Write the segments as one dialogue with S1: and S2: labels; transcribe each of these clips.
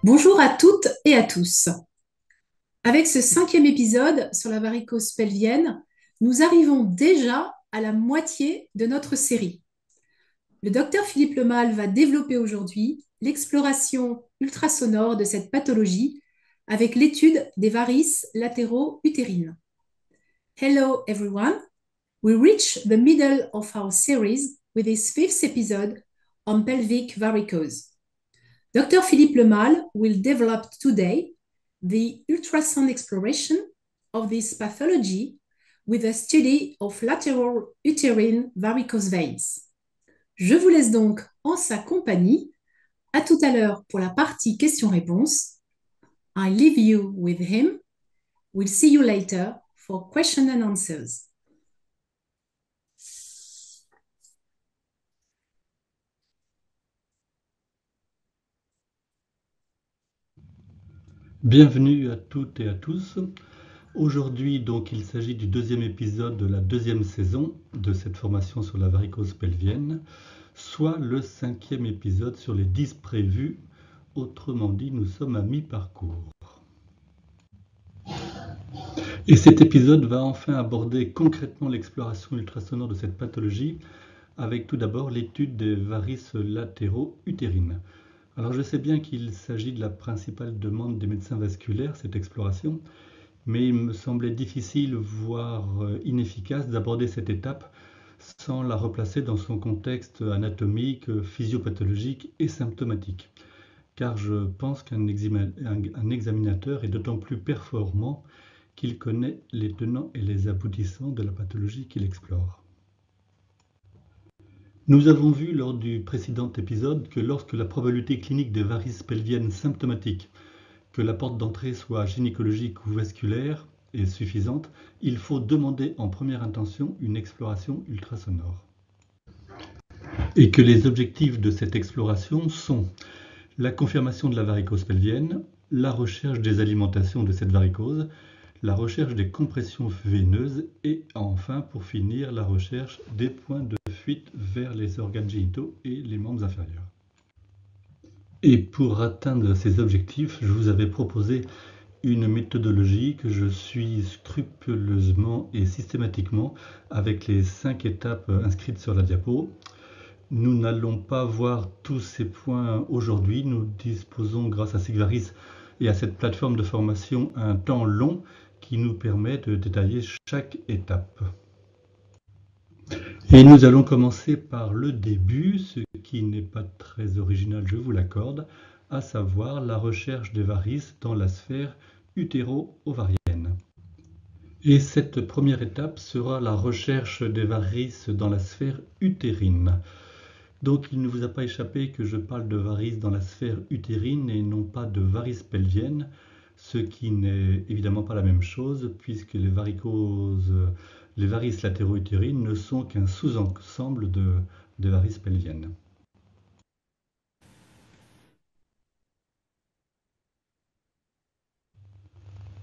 S1: Bonjour à toutes et à tous. Avec ce cinquième épisode sur la varicose pelvienne, nous arrivons déjà à la moitié de notre série. Le docteur Philippe Lemal va développer aujourd'hui l'exploration ultrasonore de cette pathologie avec l'étude des varices latéraux-utérines. Hello everyone. We reach the middle of our series with this fifth episode on pelvic varicose. Dr. Philippe Lemal will develop today the ultrasound exploration of this pathology with a study of lateral uterine varicose veins. Je vous laisse donc en sa compagnie. À tout à l'heure pour la partie questions-réponses. I leave you with him. We'll see you later for question and answers.
S2: Bienvenue à toutes et à tous. Aujourd'hui, donc, il s'agit du deuxième épisode de la deuxième saison de cette formation sur la varicose pelvienne, soit le cinquième épisode sur les 10 prévus. Autrement dit, nous sommes à mi-parcours. Et cet épisode va enfin aborder concrètement l'exploration ultrasonore de cette pathologie, avec tout d'abord l'étude des varices latéraux-utérines. Alors je sais bien qu'il s'agit de la principale demande des médecins vasculaires, cette exploration, mais il me semblait difficile, voire inefficace, d'aborder cette étape sans la replacer dans son contexte anatomique, physiopathologique et symptomatique. Car je pense qu'un examinateur est d'autant plus performant qu'il connaît les tenants et les aboutissants de la pathologie qu'il explore. Nous avons vu lors du précédent épisode que lorsque la probabilité clinique des varices pelviennes symptomatiques, que la porte d'entrée soit gynécologique ou vasculaire, est suffisante, il faut demander en première intention une exploration ultrasonore. Et que les objectifs de cette exploration sont la confirmation de la varicose pelvienne, la recherche des alimentations de cette varicose, la recherche des compressions veineuses et enfin, pour finir, la recherche des points de fuite vers les organes génitaux et les membres inférieurs. Et pour atteindre ces objectifs, je vous avais proposé une méthodologie que je suis scrupuleusement et systématiquement avec les 5 étapes inscrites sur la diapo. Nous n'allons pas voir tous ces points aujourd'hui. Nous disposons, grâce à Sigvaris et à cette plateforme de formation, un temps long qui nous permet de détailler chaque étape. Et nous allons commencer par le début, ce qui n'est pas très original, je vous l'accorde, à savoir la recherche des varices dans la sphère utéro-ovarienne. Et cette première étape sera la recherche des varices dans la sphère utérine. Donc il ne vous a pas échappé que je parle de varices dans la sphère utérine et non pas de varices pelviennes, ce qui n'est évidemment pas la même chose puisque les varices latéro-utérines ne sont qu'un sous-ensemble des varices pelviennes.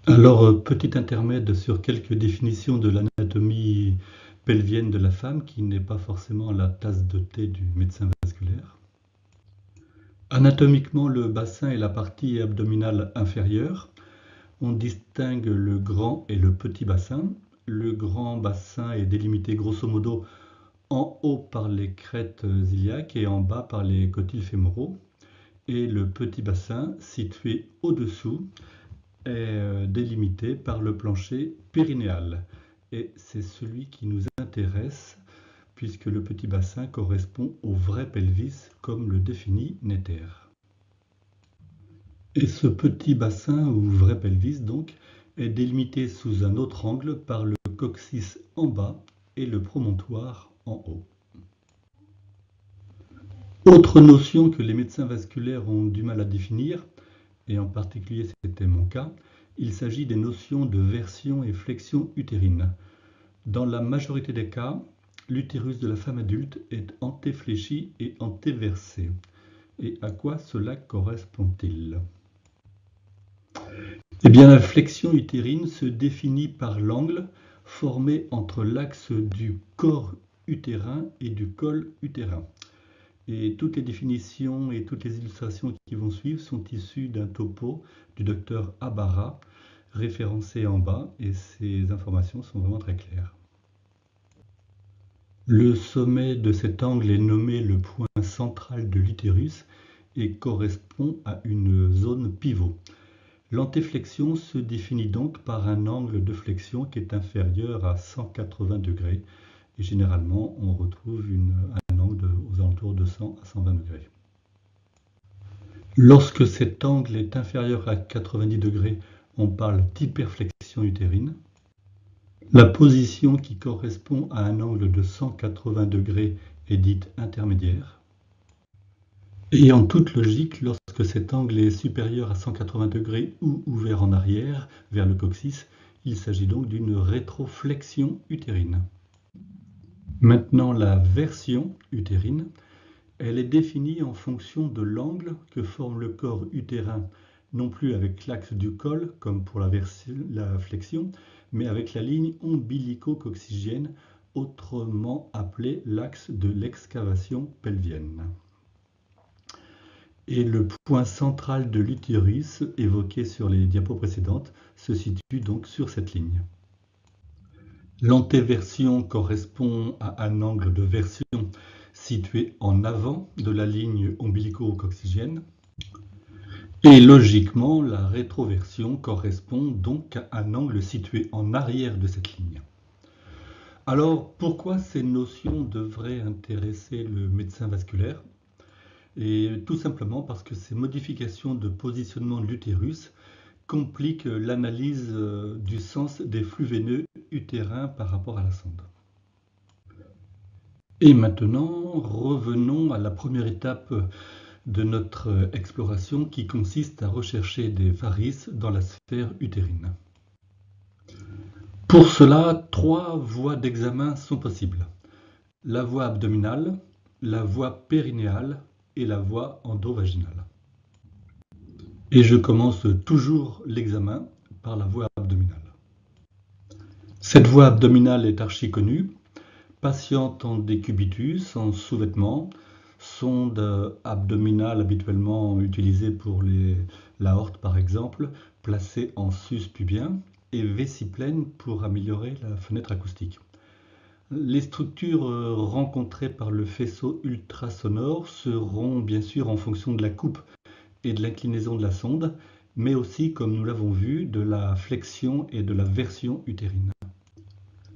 S2: Alors, petit intermède sur quelques définitions de l'anatomie pelvienne de la femme, qui n'est pas forcément la tasse de thé du médecin vasculaire. Anatomiquement, le bassin est la partie abdominale inférieure. On distingue le grand et le petit bassin. Le grand bassin est délimité grosso modo en haut par les crêtes iliaques et en bas par les cotyles fémoraux. Et le petit bassin, situé au-dessous, est délimité par le plancher périnéal. Et c'est celui qui nous intéresse, puisque le petit bassin correspond au vrai pelvis, comme le définit Netter. Et ce petit bassin, ou vrai pelvis donc, est délimité sous un autre angle par le coccyx en bas et le promontoire en haut. Autre notion que les médecins vasculaires ont du mal à définir, et en particulier c'était mon cas, il s'agit des notions de version et flexion utérine. Dans la majorité des cas, l'utérus de la femme adulte est antéfléchi et antéversé. Et à quoi cela correspond-il ? Eh bien, la flexion utérine se définit par l'angle formé entre l'axe du corps utérin et du col utérin. Et toutes les définitions et toutes les illustrations qui vont suivre sont issues d'un topo du docteur Abara, référencé en bas, et ces informations sont vraiment très claires. Le sommet de cet angle est nommé le point central de l'utérus et correspond à une zone pivot. L'antéflexion se définit donc par un angle de flexion qui est inférieur à 180 degrés. Et généralement, on retrouve un angle aux alentours de 100 à 120 degrés. Lorsque cet angle est inférieur à 90 degrés, on parle d'hyperflexion utérine. La position qui correspond à un angle de 180 degrés est dite intermédiaire. Et en toute logique, lorsque cet angle est supérieur à 180 degrés ou ouvert en arrière, vers le coccyx, il s'agit donc d'une rétroflexion utérine. Maintenant, la version utérine, elle est définie en fonction de l'angle que forme le corps utérin, non plus avec l'axe du col, comme pour la flexion, mais avec la ligne ombilico-coccygienne, autrement appelée l'axe de l'excavation pelvienne. Et le point central de l'utérus, évoqué sur les diapos précédentes, se situe donc sur cette ligne. L'antéversion correspond à un angle de version situé en avant de la ligne ombilico-coccygienne. Et logiquement, la rétroversion correspond donc à un angle situé en arrière de cette ligne. Alors, pourquoi ces notions devraient intéresser le médecin vasculaire? Et tout simplement parce que ces modifications de positionnement de l'utérus complique l'analyse du sens des flux veineux utérins par rapport à la sonde. Et maintenant, revenons à la première étape de notre exploration qui consiste à rechercher des varices dans la sphère utérine. Pour cela, 3 voies d'examen sont possibles. La voie abdominale, la voie périnéale et la voie endovaginale. Et je commence toujours l'examen par la voie abdominale. Cette voie abdominale est archi connue. Patiente en décubitus, en sous-vêtements, sonde abdominale habituellement utilisée pour l'aorte par exemple, placée en sus pubien, et vessie pleine pour améliorer la fenêtre acoustique. Les structures rencontrées par le faisceau ultrasonore seront bien sûr en fonction de la coupe et de l'inclinaison de la sonde, mais aussi, comme nous l'avons vu, de la flexion et de la version utérine.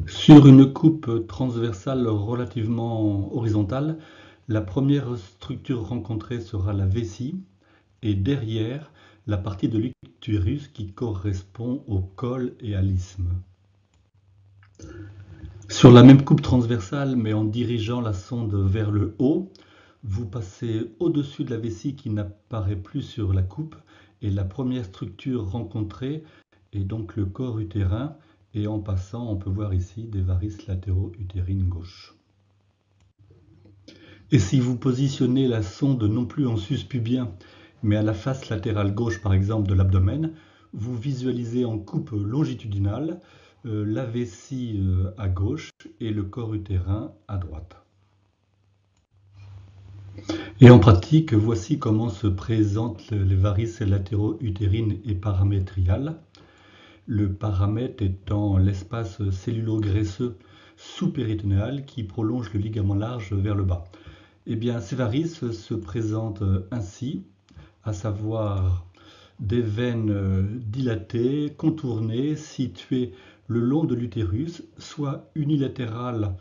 S2: Sur une coupe transversale relativement horizontale, la première structure rencontrée sera la vessie et derrière, la partie de l'utérus qui correspond au col et à l'isthme. Sur la même coupe transversale, mais en dirigeant la sonde vers le haut, vous passez au-dessus de la vessie qui n'apparaît plus sur la coupe et la première structure rencontrée est donc le corps utérin et en passant on peut voir ici des varices latéraux-utérines gauches. Et si vous positionnez la sonde non plus en sus pubien mais à la face latérale gauche par exemple de l'abdomen, vous visualisez en coupe longitudinale la vessie à gauche et le corps utérin à droite. Et en pratique, voici comment se présentent les varices latéraux-utérines et paramétriales. Le paramètre étant l'espace cellulo-graisseux sous-péritonéal qui prolonge le ligament large vers le bas. Eh bien, ces varices se présentent ainsi, à savoir des veines dilatées, contournées, situées le long de l'utérus, soit unilatérales,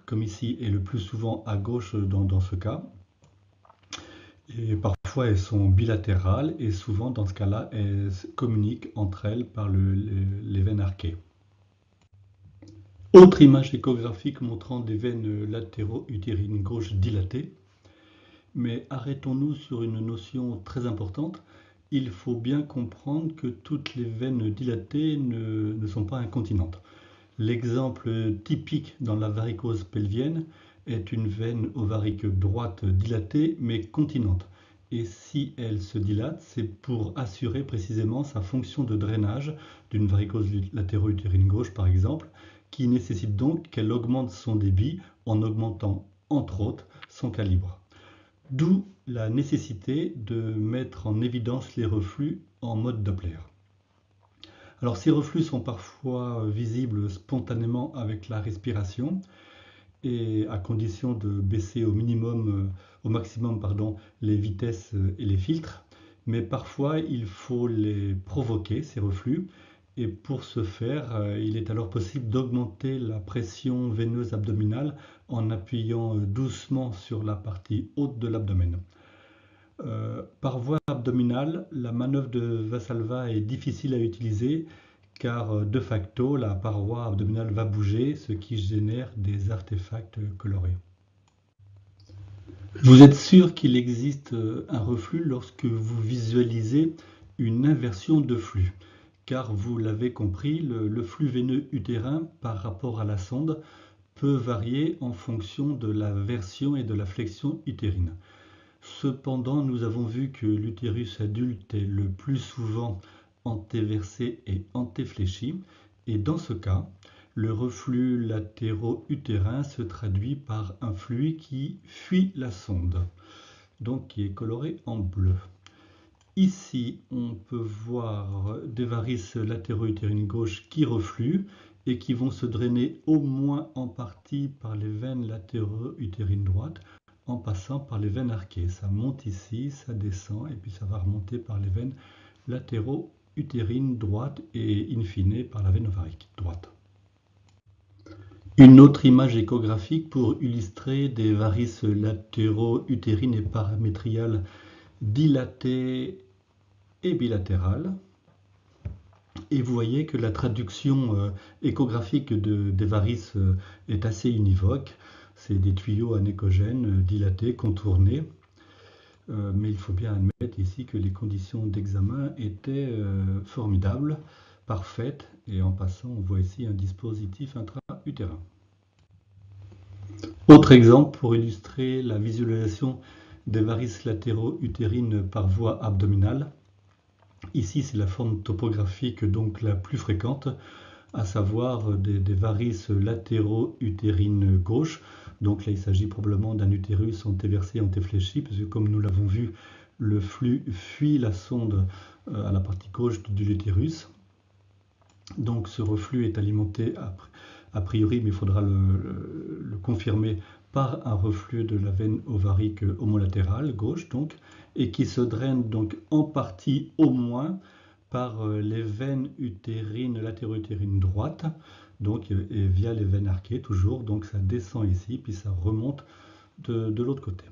S2: comme ici, et le plus souvent à gauche dans ce cas. Et parfois elles sont bilatérales et souvent dans ce cas-là, elles communiquent entre elles par les veines arquées. Autre image échographique montrant des veines latéraux-utérines gauche dilatées. Mais arrêtons-nous sur une notion très importante. Il faut bien comprendre que toutes les veines dilatées ne sont pas incontinentes. L'exemple typique dans la varicose pelvienne est une veine ovarique droite dilatée mais continente. Et si elle se dilate, c'est pour assurer précisément sa fonction de drainage d'une varicose latéro-utérine gauche par exemple, qui nécessite donc qu'elle augmente son débit en augmentant entre autres son calibre. D'où la nécessité de mettre en évidence les reflux en mode Doppler. Alors ces reflux sont parfois visibles spontanément avec la respiration et à condition de baisser au maximum les vitesses et les filtres. Mais parfois il faut les provoquer, ces reflux, et pour ce faire, il est alors possible d'augmenter la pression veineuse abdominale en appuyant doucement sur la partie haute de l'abdomen. Par voie abdominale, la manœuvre de Valsalva est difficile à utiliser car de facto la paroi abdominale va bouger, ce qui génère des artefacts colorés. Vous êtes sûr qu'il existe un reflux lorsque vous visualisez une inversion de flux, car vous l'avez compris, le flux veineux utérin par rapport à la sonde peut varier en fonction de la version et de la flexion utérine. Cependant, nous avons vu que l'utérus adulte est le plus souvent antéversé et antéfléchi, et dans ce cas, le reflux latéro-utérin se traduit par un fluide qui fuit la sonde, donc qui est coloré en bleu. Ici, on peut voir des varices latéro-utérines gauches qui refluent et qui vont se drainer au moins en partie par les veines latéro-utérines droites en passant par les veines arquées. Ça monte ici, ça descend et puis ça va remonter par les veines latéro-utérines droites et in fine par la veine ovarique droite. Une autre image échographique pour illustrer des varices latéro-utérines et paramétriales dilatées et bilatérales. Et vous voyez que la traduction échographique des varices est assez univoque. C'est des tuyaux anéchogènes dilatés, contournés. Mais il faut bien admettre ici que les conditions d'examen étaient formidables, parfaites. Et en passant, on voit ici un dispositif intra-utérin. Autre exemple pour illustrer la visualisation des varices latéraux-utérines par voie abdominale. Ici, c'est la forme topographique donc la plus fréquente, à savoir des varices latéraux-utérines gauches. Donc là, il s'agit probablement d'un utérus antéversé, antéfléchi, parce que comme nous l'avons vu, le flux fuit la sonde à la partie gauche de l'utérus. Donc ce reflux est alimenté a priori, mais il faudra le confirmer, par un reflux de la veine ovarique homolatérale gauche, donc, et qui se draine donc en partie au moins par les veines utérines, latéro-utérines droites, donc, et via les veines arquées toujours, donc ça descend ici, puis ça remonte de l'autre côté.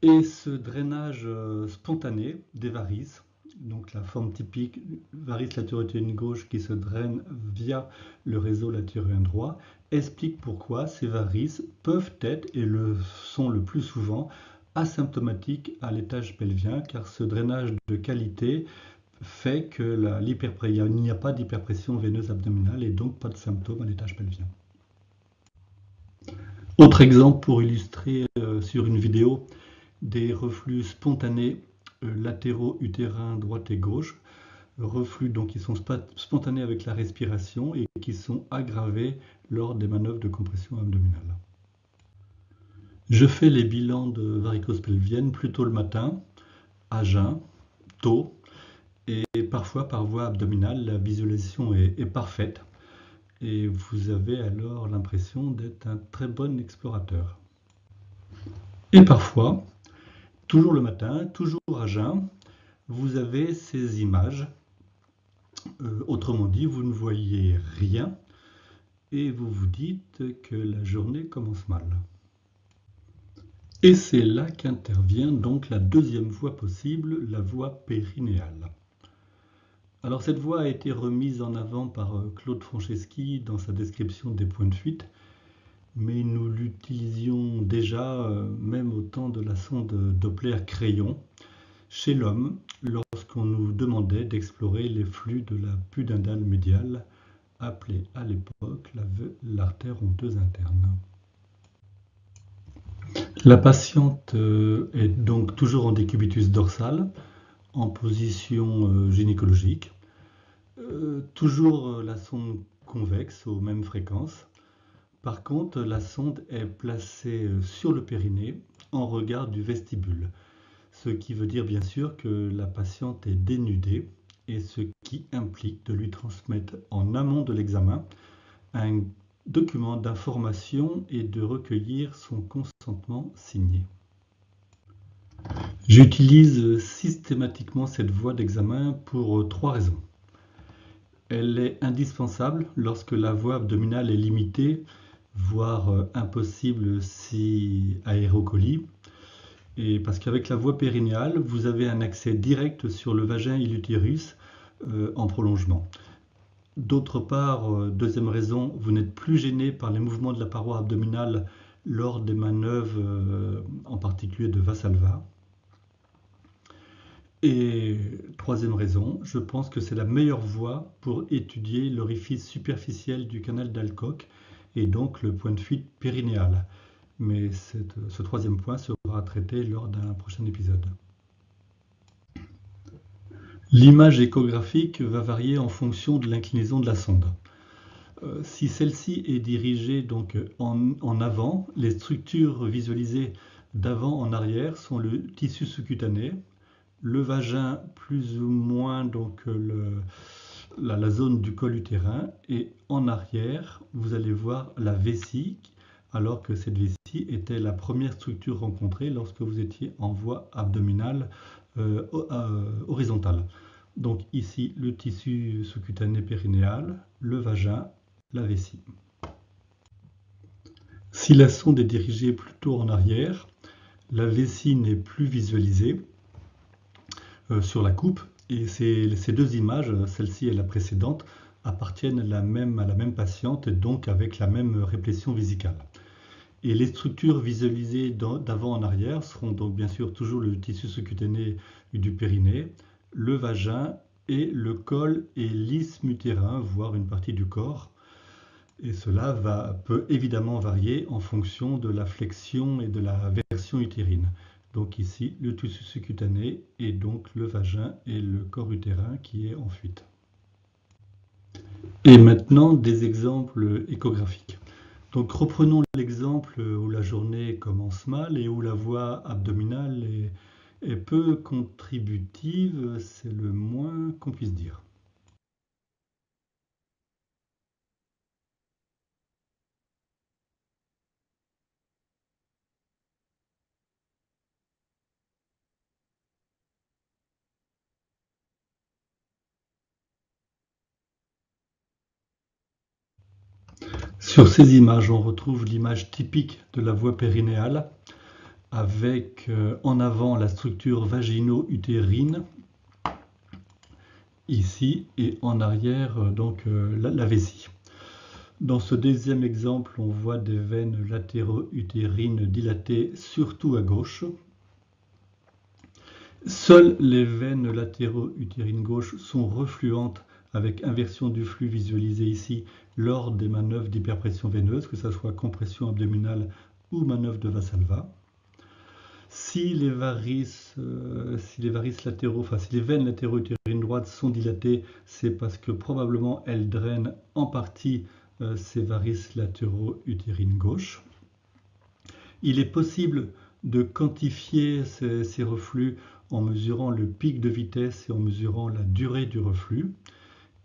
S2: Et ce drainage spontané des varices, donc la forme typique varice latéro-utérine gauche qui se draine via le réseau latéro-utérin droit, explique pourquoi ces varices peuvent être, et le sont le plus souvent, asymptomatiques à l'étage pelvien, car ce drainage de qualité fait que il n'y a pas d'hyperpression veineuse abdominale et donc pas de symptômes à l'étage pelvien. Autre exemple pour illustrer sur une vidéo des reflux spontanés latéraux utérins droite et gauche, reflux donc qui sont spontanés avec la respiration et qui sont aggravés lors des manœuvres de compression abdominale. Je fais les bilans de varicose pelvienne plutôt le matin, à jeun, tôt, et parfois par voie abdominale. La visualisation est parfaite et vous avez alors l'impression d'être un très bon explorateur. Et parfois, toujours le matin, toujours à jeun, vous avez ces images. Autrement dit, vous ne voyez rien et vous vous dites que la journée commence mal. Et c'est là qu'intervient donc la deuxième voie possible, la voie périnéale. Alors cette voie a été remise en avant par Claude Franceschi dans sa description des points de fuite, mais nous l'utilisions déjà même au temps de la sonde Doppler crayon chez l'homme lorsqu'on nous demandait d'explorer les flux de la pudendale médiale, appelée à l'époque l'artère honteuse interne. La patiente est donc toujours en décubitus dorsal, en position Par contre, la sonde est placée sur le périnée en regard du vestibule, ce qui veut dire bien sûr que la patiente est dénudée et ce qui implique de lui transmettre en amont de l'examen un document d'information et de recueillir son consentement signé. J'utilise systématiquement cette voie d'examen pour trois raisons. Elle est indispensable lorsque la voie abdominale est limitée, voire impossible si aérocolie, et parce qu'avec la voie périnéale, vous avez un accès direct sur le vagin et l'utérus en prolongement. D'autre part, deuxième raison, vous n'êtes plus gêné par les mouvements de la paroi abdominale lors des manœuvres, en particulier de Valsalva. Et troisième raison, je pense que c'est la meilleure voie pour étudier l'orifice superficiel du canal d'Alcock et donc le point de fuite périnéal. Mais ce troisième point sera traité lors d'un prochain épisode. L'image échographique va varier en fonction de l'inclinaison de la sonde. Si celle-ci est dirigée donc en avant, les structures visualisées d'avant en arrière sont le tissu sous-cutané, le vagin plus ou moins donc la zone du col utérin, et en arrière vous allez voir la vessie, alors que cette vessie était la première structure rencontrée lorsque vous étiez en voie abdominale horizontale. Donc ici le tissu sous-cutané périnéal, le vagin, la vessie. Si la sonde est dirigée plutôt en arrière, la vessie n'est plus visualisée sur la coupe, et ces deux images, celle-ci et la précédente, appartiennent à la même patiente, et donc avec la même réplétion vésicale. Et les structures visualisées d'avant en arrière seront donc bien sûr toujours le tissu sous-cutané du périnée, le vagin et le col et l'isthme utérin, voire une partie du corps. Et cela peut évidemment varier en fonction de la flexion et de la version utérine. Donc ici, le tissu sous-cutané et donc le vagin et le corps utérin qui est en fuite. Et maintenant, des exemples échographiques. Donc reprenons l'exemple où la journée commence mal et où la voie abdominale est peu contributive, c'est le moins qu'on puisse dire. Sur ces images, on retrouve l'image typique de la voie périnéale avec en avant la structure vagino-utérine ici et en arrière la vessie. Dans ce deuxième exemple, on voit des veines latéro-utérines dilatées surtout à gauche. Seules les veines latéro-utérines gauche sont refluentes avec inversion du flux visualisé ici lors des manœuvres d'hyperpression veineuse, que ce soit compression abdominale ou manœuvre de Valsalva. Si les veines latéro-utérines droites sont dilatées, c'est parce que probablement elles drainent en partie ces varices latéro-utérines gauche. Il est possible de quantifier ces reflux en mesurant le pic de vitesse et en mesurant la durée du reflux.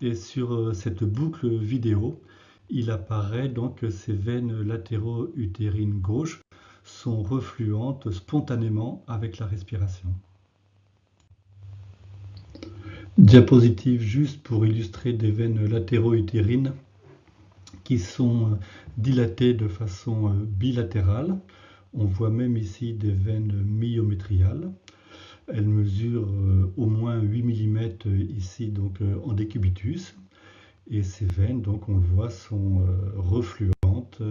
S2: Et sur cette boucle vidéo, il apparaît donc que ces veines latéro-utérines gauche sont refluentes spontanément avec la respiration. Diapositive juste pour illustrer des veines latéro-utérines qui sont dilatées de façon bilatérale. On voit même ici des veines myométriales. Elles mesurent au moins 8 mm ici donc en décubitus. Et ces veines, donc on le voit, sont refluentes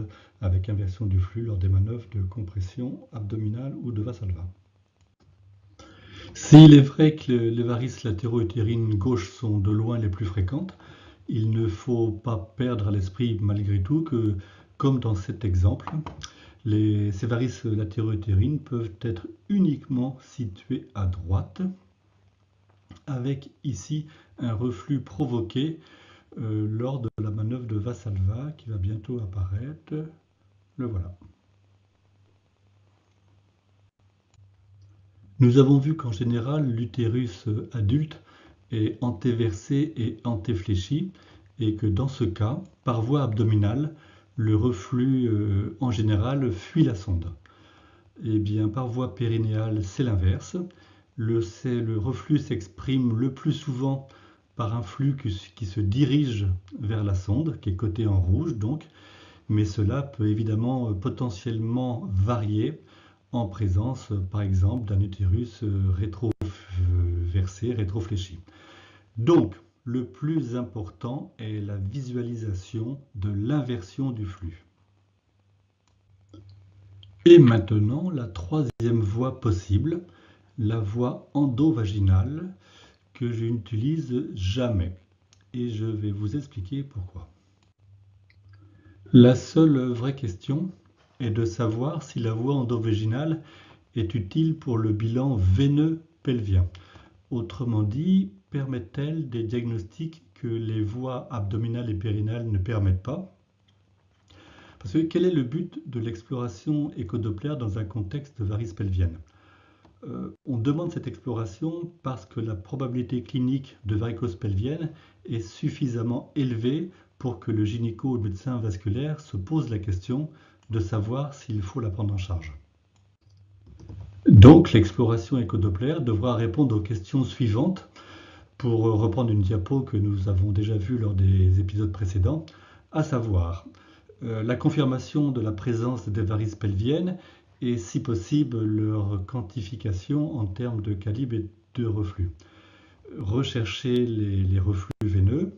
S2: avec inversion du flux lors des manœuvres de compression abdominale ou de Valsalva. S'il est vrai que les varices latéro-utérines gauches sont de loin les plus fréquentes, il ne faut pas perdre à l'esprit malgré tout que, comme dans cet exemple, ces varices latéro-utérines peuvent être uniquement situées à droite, avec ici un reflux provoqué lors de la manœuvre de Vassalva qui va bientôt apparaître. Le voilà. Nous avons vu qu'en général, l'utérus adulte est antéversé et antéfléchi, et que dans ce cas, par voie abdominale, le reflux en général fuit la sonde. Et bien, par voie périnéale, c'est l'inverse. Le reflux s'exprime le plus souvent par un flux qui se dirige vers la sonde, qui est coté en rouge donc, mais cela peut évidemment potentiellement varier en présence, par exemple, d'un utérus rétroversé, rétrofléchi. Donc, le plus important est la visualisation de l'inversion du flux. Et maintenant, la troisième voie possible, la voie endovaginale, que je n'utilise jamais. Et je vais vous expliquer pourquoi. La seule vraie question est de savoir si la voie endovaginale est utile pour le bilan veineux pelvien. Autrement dit, permet-elle des diagnostics que les voies abdominales et périnales ne permettent pas? Parce que quel est le but de l'exploration échodoppler dans un contexte de varice pelvienne? On demande cette exploration parce que la probabilité clinique de varicose pelvienne est suffisamment élevée pour que le gynéco ou le médecin vasculaire se pose la question de savoir s'il faut la prendre en charge. Donc l'exploration échodoppler devra répondre aux questions suivantes, pour reprendre une diapo que nous avons déjà vue lors des épisodes précédents, à savoir la confirmation de la présence des varices pelviennes et si possible leur quantification en termes de calibre et de reflux. Rechercher les reflux veineux,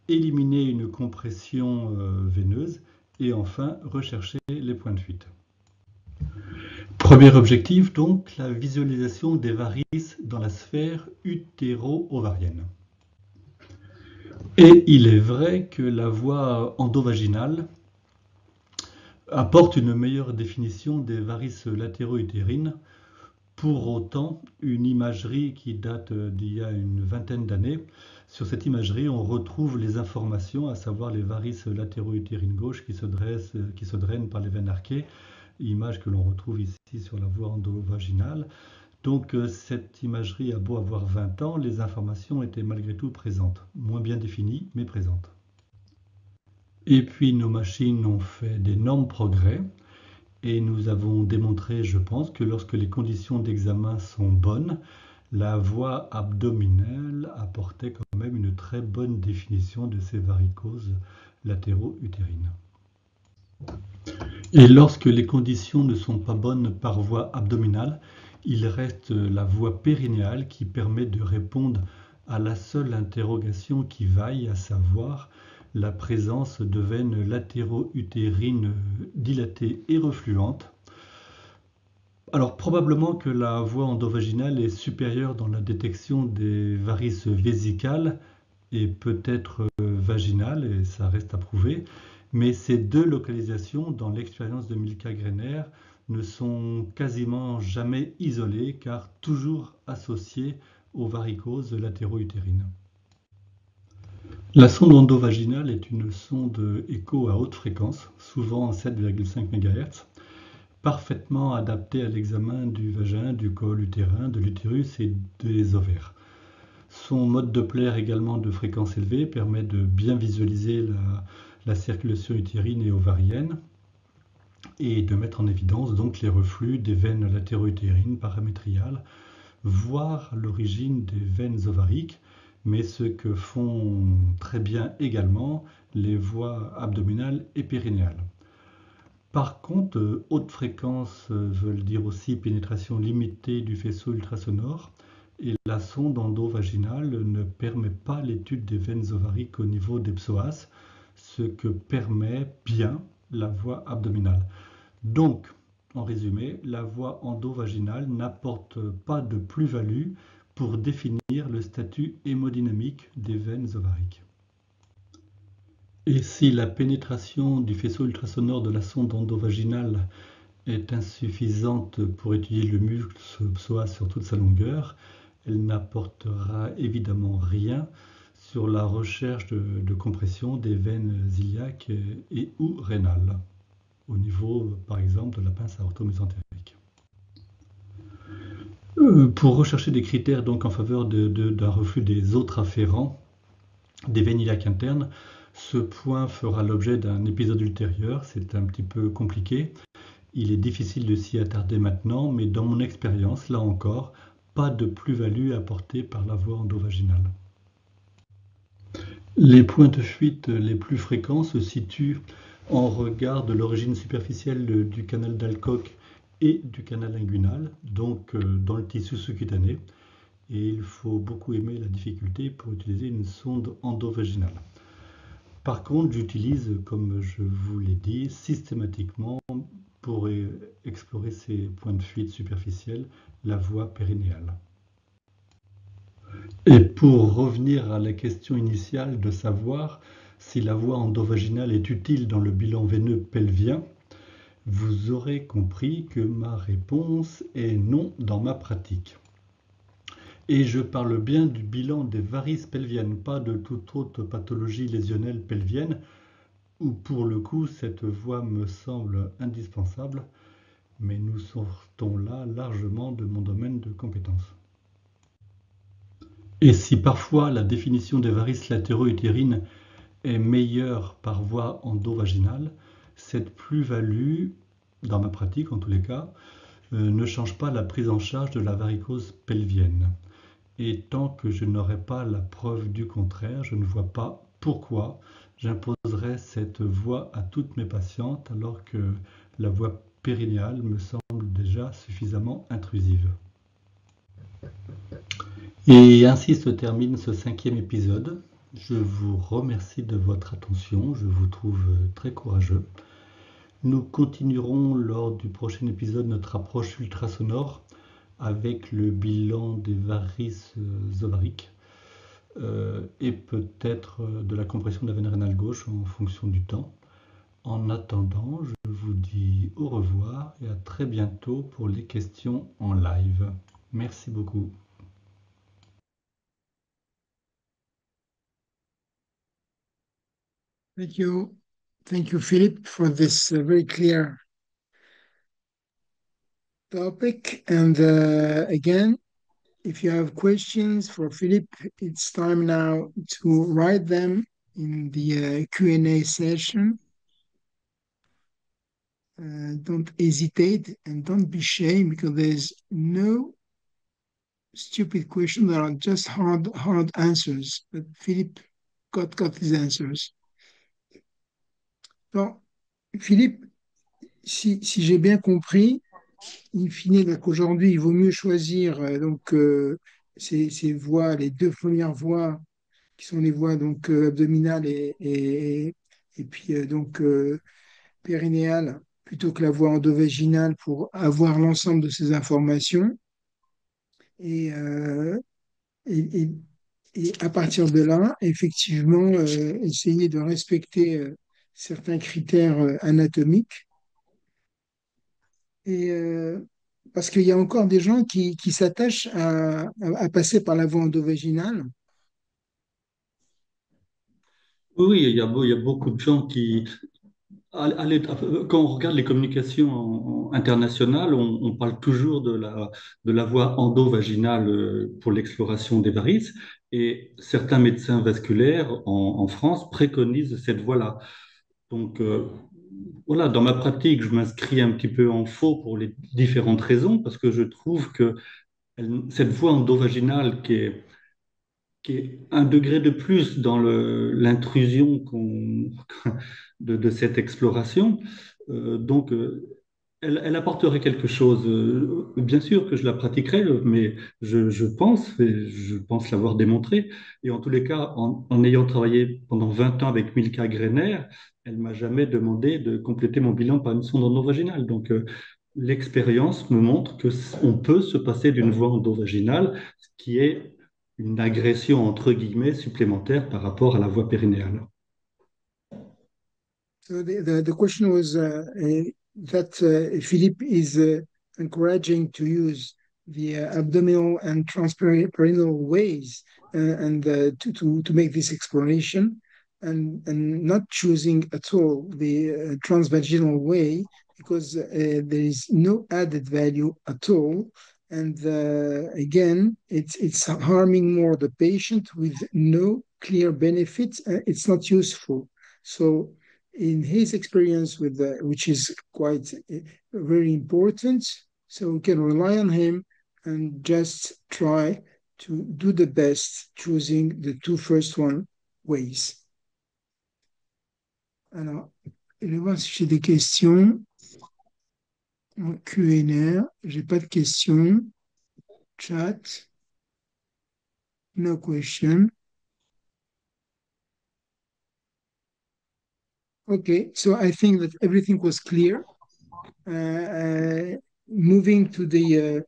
S2: éliminer une compression veineuse et enfin rechercher les points de fuite. Premier objectif donc, la visualisation des varices dans la sphère utéro-ovarienne. Et il est vrai que la voie endovaginale apporte une meilleure définition des varices latéro-utérines. Pour autant, une imagerie qui date d'il y a une vingtaine d'années, sur cette imagerie, on retrouve les informations, à savoir les varices latéro-utérines gauche qui se drainent par les veines arquées, image que l'on retrouve ici sur la voie endovaginale. Donc cette imagerie a beau avoir 20 ans, les informations étaient malgré tout présentes, moins bien définies, mais présentes. Et puis nos machines ont fait d'énormes progrès. Et nous avons démontré, je pense, que lorsque les conditions d'examen sont bonnes, la voie abdominale apportait quand même une très bonne définition de ces varicoses latéro-utérines. Et lorsque les conditions ne sont pas bonnes par voie abdominale, il reste la voie périnéale qui permet de répondre à la seule interrogation qui vaille, à savoir la présence de veines latéro-utérines dilatées et refluentes. Alors probablement que la voie endovaginale est supérieure dans la détection des varices vésicales et peut-être vaginales, et ça reste à prouver, mais ces deux localisations dans l'expérience de Milka Greiner ne sont quasiment jamais isolées car toujours associées aux varicoses latéro-utérines. La sonde endovaginale est une sonde écho à haute fréquence, souvent 7,5 MHz, parfaitement adaptée à l'examen du vagin, du col utérin, de l'utérus et des ovaires. Son mode Doppler également de fréquence élevée permet de bien visualiser la circulation utérine et ovarienne et de mettre en évidence donc les reflux des veines latéro-utérines paramétriales, voire l'origine des veines ovariques, mais ce que font très bien également les voies abdominales et périnéales. Par contre, haute fréquence veulent dire aussi pénétration limitée du faisceau ultrasonore, et la sonde endovaginale ne permet pas l'étude des veines ovariques au niveau des psoas, ce que permet bien la voie abdominale. Donc, en résumé, la voie endovaginale n'apporte pas de plus-value pour définir le statut hémodynamique des veines ovariques. Et si la pénétration du faisceau ultrasonore de la sonde endovaginale est insuffisante pour étudier le muscle psoas sur toute sa longueur, elle n'apportera évidemment rien sur la recherche de compression des veines iliaques et ou rénales, au niveau, par exemple, de la pince aorto-mésentérique. Pour rechercher des critères donc en faveur d'un reflux des autres afférents des veines iliaques internes, ce point fera l'objet d'un épisode ultérieur, c'est un petit peu compliqué. Il est difficile de s'y attarder maintenant, mais dans mon expérience, là encore, pas de plus-value apportée par la voie endovaginale. Les points de fuite les plus fréquents se situent en regard de l'origine superficielle du canal d'Alcock et du canal inguinal, donc dans le tissu sous-cutané, et il faut beaucoup aimer la difficulté pour utiliser une sonde endovaginale. Par contre, j'utilise, comme je vous l'ai dit, systématiquement pour explorer ces points de fuite superficiels, la voie périnéale. Et pour revenir à la question initiale de savoir si la voie endovaginale est utile dans le bilan veineux pelvien, vous aurez compris que ma réponse est non dans ma pratique. Et je parle bien du bilan des varices pelviennes, pas de toute autre pathologie lésionnelle pelvienne, où pour le coup cette voie me semble indispensable, mais nous sortons là largement de mon domaine de compétence. Et si parfois la définition des varices latéraux-utérines est meilleure par voie endovaginale, cette plus-value, dans ma pratique en tous les cas, ne change pas la prise en charge de la varicose pelvienne. Et tant que je n'aurai pas la preuve du contraire, je ne vois pas pourquoi j'imposerais cette voie à toutes mes patientes alors que la voie périnéale me semble déjà suffisamment intrusive. Et ainsi se termine ce 5e épisode. Je vous remercie de votre attention, je vous trouve très courageux. Nous continuerons lors du prochain épisode notre approche ultrasonore avec le bilan des varices ovariques et peut-être de la compression de la veine rénale gauche en fonction du temps. En attendant, je vous dis au revoir et à très bientôt pour les questions en live. Merci beaucoup.
S3: Thank you. Thank you, Philip, for this very clear topic. And again, if you have questions for Philip, it's time now to write them in the Q&A session. Don't hesitate and don't be ashamed because there's no stupid question. There are just hard answers. But Philip got his answers. Bon, Philippe, si j'ai bien compris, in fine, donc aujourd'hui, il vaut mieux choisir ces voies, les deux premières voies, qui sont les voies donc abdominales et puis périnéales, plutôt que la voie endovaginale pour avoir l'ensemble de ces informations. Et, euh, et, et- et à partir de là, effectivement, essayer de respecter certains critères anatomiques. Et parce qu'il y a encore des gens qui s'attachent à passer par la voie endovaginale.
S2: Oui, il y a beaucoup de gens qui, quand on regarde les communications internationales, on parle toujours de la voie endovaginale pour l'exploration des varices, et certains médecins vasculaires en France préconisent cette voie-là. Donc, voilà, dans ma pratique, je m'inscris un petit peu en faux pour les différentes raisons, parce que je trouve que cette voie endovaginale qui est un degré de plus dans l'intrusion de cette exploration. Donc, elle apporterait quelque chose. Bien sûr que je la pratiquerai, mais et je pense l'avoir démontré. Et en tous les cas, en ayant travaillé pendant 20 ans avec Milka Greiner, elle m'a jamais demandé de compléter mon bilan par une sonde endovaginale. Donc, l'expérience me montre que on peut se passer d'une voie endovaginale, ce qui est une agression entre guillemets supplémentaire par rapport à la voie périnéale.
S3: So the question was that Philippe is encouraging to use the abdominal and transperineal ways to make this exploration and not choosing at all the transvaginal way because there is no added value at all. And again, it's harming more the patient with no clear benefits. It's not useful. So, in his experience with which is quite very important, so we can rely on him and just try to do the best choosing the two first one ways. Alors, je vais voir si j'ai des questions en Q&A. J'ai pas de questions. Chat, no question. Okay, so I think that everything was clear. Moving to the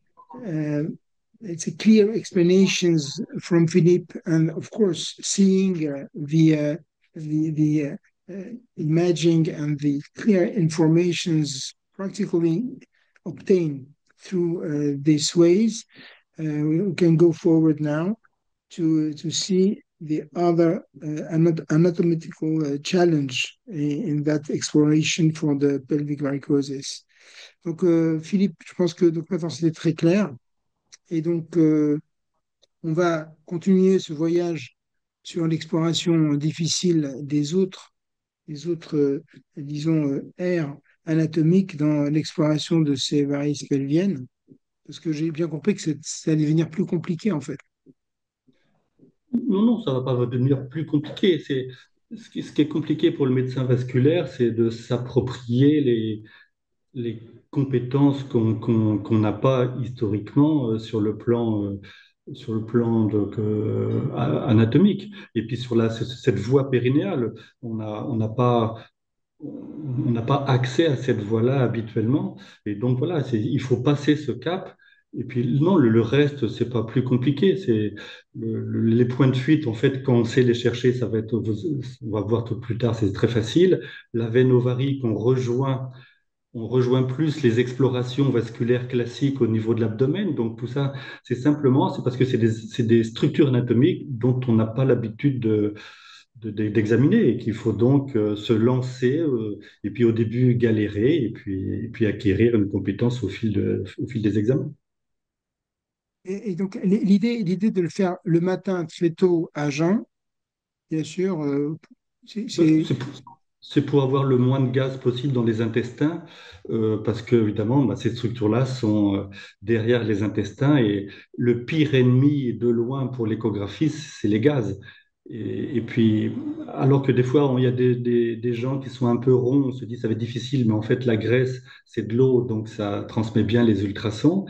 S3: it's a clear explanations from Philippe, and of course, seeing the imaging and the clear informations practically obtained through these ways, we can go forward now to see the other anatomical challenge in that exploration for the pelvic varicosis. Donc, Philippe, je pense que donc, maintenant c'était très clair. Et donc, on va continuer ce voyage sur l'exploration difficile des autres disons, aires anatomiques dans l'exploration de ces varices pelviennes. Parce que j'ai bien compris que ça allait devenir plus compliqué, en fait.
S2: Non, non, ça ne va pas devenir plus compliqué. Ce qui est compliqué pour le médecin vasculaire, c'est de s'approprier les compétences qu'on n'a pas historiquement sur le plan donc, anatomique. Et puis sur cette voie périnéale, on n'a pas accès à cette voie-là habituellement. Et donc voilà, il faut passer ce cap. Et puis non, le reste, c'est pas plus compliqué. Les points de fuite, en fait, quand on sait les chercher, on va voir tout plus tard, c'est très facile. La veine ovarique, on rejoint plus les explorations vasculaires classiques au niveau de l'abdomen. Donc tout ça, c'est parce que c'est des structures anatomiques dont on n'a pas l'habitude d'examiner et qu'il faut donc se lancer et puis au début galérer et puis acquérir une compétence au fil des examens.
S3: Et donc, l'idée de le faire le matin très tôt à jeun, bien sûr, c'est
S2: Bah,
S3: c'est-
S2: c'est pour avoir le moins de gaz possible dans les intestins, parce que évidemment, bah, ces structures-là sont derrière les intestins et le pire ennemi de loin pour l'échographie, c'est les gaz. Et puis, alors que des fois, il y a des gens qui sont un peu ronds, on se dit ça va être difficile, mais en fait, la graisse, c'est de l'eau, donc ça transmet bien les ultrasons.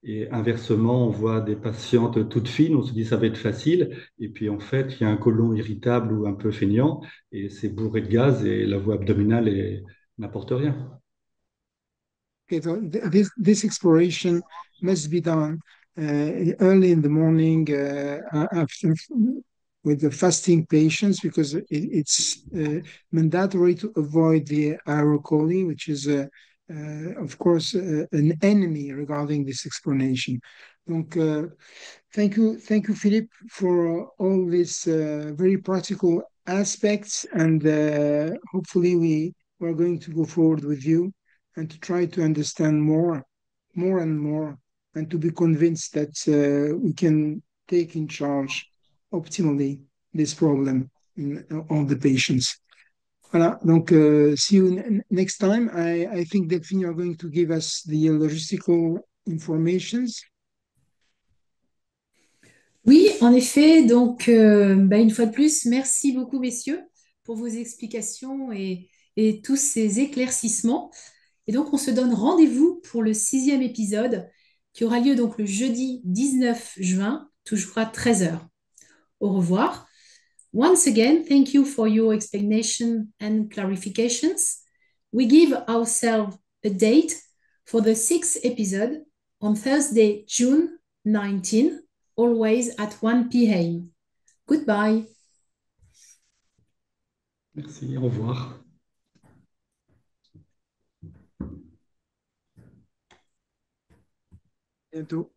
S2: Et inversement, on voit des patientes toutes fines, on se dit ça va être facile, et puis en fait, il y a un côlon irritable ou un peu feignant et c'est bourré de gaz et la voie abdominale n'apporte rien.
S3: okay, so this exploration must be done early in the morning after with the fasting patients because it's mandatory to avoid the aerocoli, which is, of course, an enemy regarding this explanation. Donc, thank you, Philippe, for all these very practical aspects, and hopefully we're going to go forward with you and to try to understand more and more, and to be convinced that we can take in charge optimally this problem in all the patients. Voilà, donc see you next time. I think Delphine, you're going to give us the logistical informations.
S1: Oui, en effet. Donc, une fois de plus, merci beaucoup, messieurs, pour vos explications et tous ces éclaircissements. Et donc, on se donne rendez-vous pour le 6e épisode qui aura lieu donc le jeudi 19 juin, toujours à 13 heures. Au revoir. Once again, thank you for your explanation and clarifications. We give ourselves a date for the 6th episode on Thursday, June 19, always at 1 p.m. Goodbye.
S2: Merci, au revoir.
S3: Bientôt.